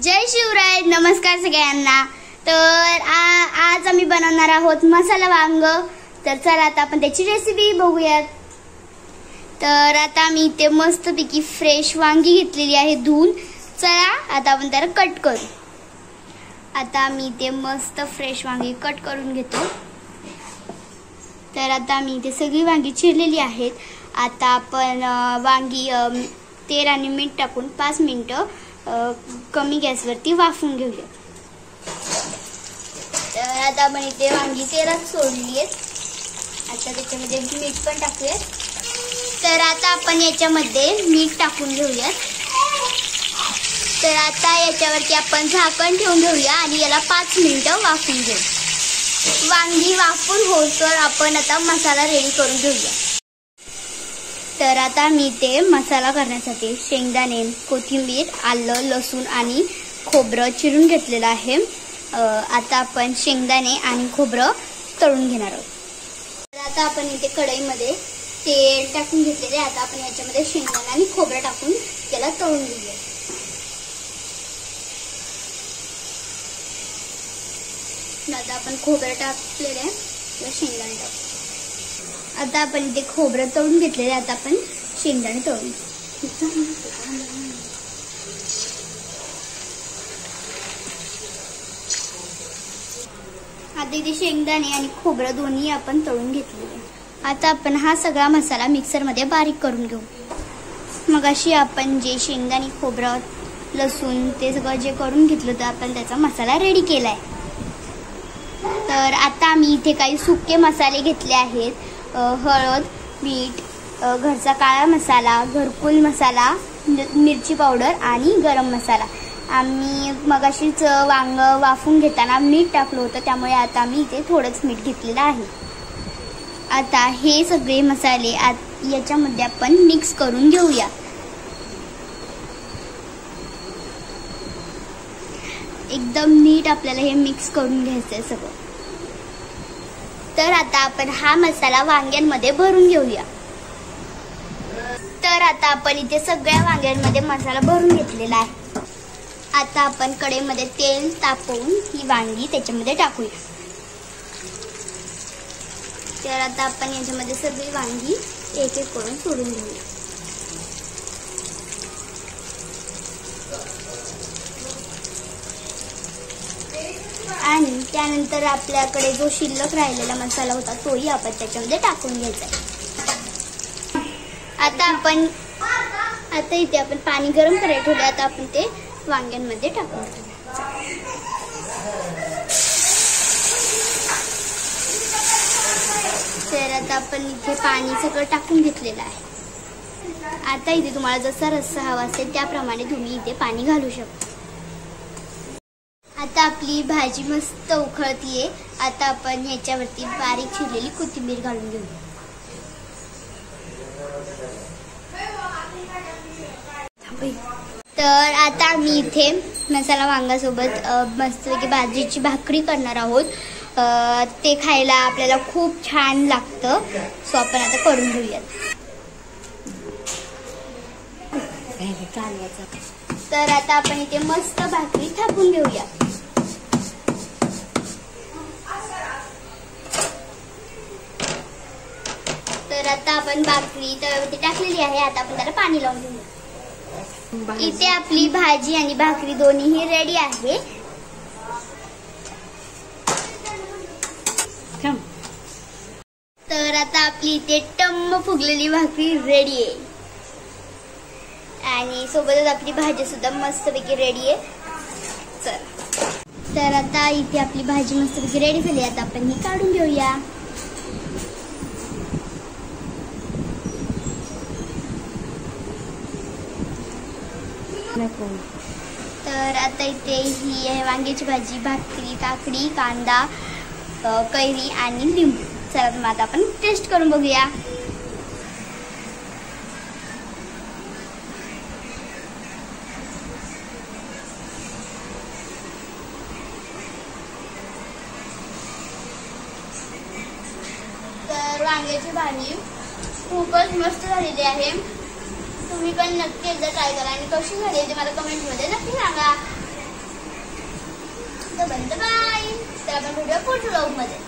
जय शिवराय, नमस्कार सगळ्यांना। तर आज आम्ही बनवणार आहोत मसाला वांग। तर चला आता आपण त्याची रेसिपी बघूयात। तर आता मी इथे मस्तपैकी फ्रेश वांगी घेतलेली आहे धुवून। चला आता आपण त्याला कट करू। आता मी इथे मस्त फ्रेश वांगी कट करून घेतो। तर आता मी इथे सगळी वांगी चिरलेली आहेत। आता आपण वांगी तेल आणि मीठ टाकून 5 मिनिटं कमी गॅसवरती वाफवून घेऊया। तर आता आपण इथे वांगी तेलात सोडली आहेत। आता त्याच्यामध्ये मीठ पण टाकूया। तर आता आपण याच्यामध्ये मीठ टाकून घेऊया। तर आता याच्यावरती आपण झाकण ठेवून घेऊया आणि याला 5 मिनिटं वाफवून घेऊ। वांगी वाफून होईतर आपण आता मसाला रेडी करून घेऊया। तर आता मी ते मसाला करण्यासाठी शेंगदाणे, कोथिंबीर, आलं, लसूण आणि खोबरं चिरून घेतलेलं आहे। आता आपण शेंगदाणे आणि खोबरं तळून घेणार आहोत। तर आता आपण इथे कढईमध्ये तेल टाकून घेतलेले। आता आपण याच्यामध्ये शेंगदाणे आणि खोबरं टाकून त्याला तळून घेऊया। आता आपण खोबरं टाकलेले आहे, शेंगदाणे टाकू। आता आपण इथे खोबरं तळून घेतलेले। आता आपण शेंगदाणे तळून आता इथे शेंगदाणे आणि खोबरं दोन्ही आपण तळून घेतलेले। आता आपण हा सगळा मसाला मिक्सर मध्ये बारीक करून घेऊ। मगाशी आपण जे शेंगदाणे, खोबरं, लसूण ते सगळं जे करून घेतलं होतं आपण त्याचा मसाला रेडी केलाय। तर आता मी इथे काही सुके मसाले घेतले आहेत। हळद, मीठ, घरचा काळा मसाला, घरकुल मसाला, मिरची पावडर आणि गरम मसाला। आम्ही मगाशीच वांग वाफून घेताना मीठ टाकलं होतं, त्यामुळे आता मी इथे थोडंच मीठ घेतलेलं आहे। आता हे सगळे मसाले याच्यामध्ये आपण मिक्स करून घेऊया। एकदम नीट आपल्याला हे मिक्स करून घ्यायचंय सगळं। तर आता आपण हा मसाला वांग्यांमध्ये भरून घेऊया। तर आता आपण इथे सगळ्या वांग्यांमध्ये मसाला भरून घेतलेला आहे। आता आपण कढईमध्ये तेल तापवून ही वांगी त्याच्यामध्ये टाकूया। तर आता आपण याच्यामध्ये सगळी वांगी एक एक करून सोडून घेऊया। आणि त्यानंतर आपल्याकडे जो शिल्लक राहिलेला मसाला होता तोही आपण त्याच्यामध्ये टाकून घ्यायचा। आता इथे आपण पाणी गरम करायला ठेवले। आता आपण ते वांग्यांमध्ये टाकून घेऊया। तर आता आपण इथे पाणी सगळं टाकून घेतलेलं आहे। आता इथे तुम्हाला जसा रस्सा हवा असेल त्याप्रमाणे तुम्ही इथे पाणी घालू शकता। आता आपली भाजी मस्त उकळतीये। आता आपण याच्यावरती बारीक चिरलेली कोथिंबीर घालून घेऊ। तर आता मी इथे मसाला वांगासोबत मस्तपैकी बाजरीची भाकरी करणार आहोत। ते खायला आपल्याला खूप छान लागतं। सो आपण आता करून घेऊयात। तर आता आपण इथे मस्त भाकरी थापून घेऊया। तर आता आपण भाकरी तव्यावरती टाकलेली आहे। आता आपण त्याला पाणी लावून घेऊया। इथे आपली भाजी आणि भाकरी दोन्हीही रेडी आहे। तर आता आपली इथे टम्म फुगलेली भाकरी रेडी आहे आणि सोबतच आपली भाजी सुद्धा मस्तपैकी रेडी आहे। चल तर आता इथे आपली भाजी मस्तपैकी रेडी झाली। आता आपण ही काढून घेऊया। तर आता इथे ही आहे वांग्याची भाजी, भाकरी, काकडी, कांदा, कैरी आणि लिंबू। चला मग आता आपण टेस्ट करून बघूया। तर वांग्याची भाजी खूपच मस्त झालेली आहे। तुम्ही पण नक्की एकदा ट्राय करा आणि कशी झाली ते मला कमेंट मध्ये नक्की सांगा। तोपर्यंत बाय. तर आपण भेटूया पुढच्या व्लॉगमध्ये.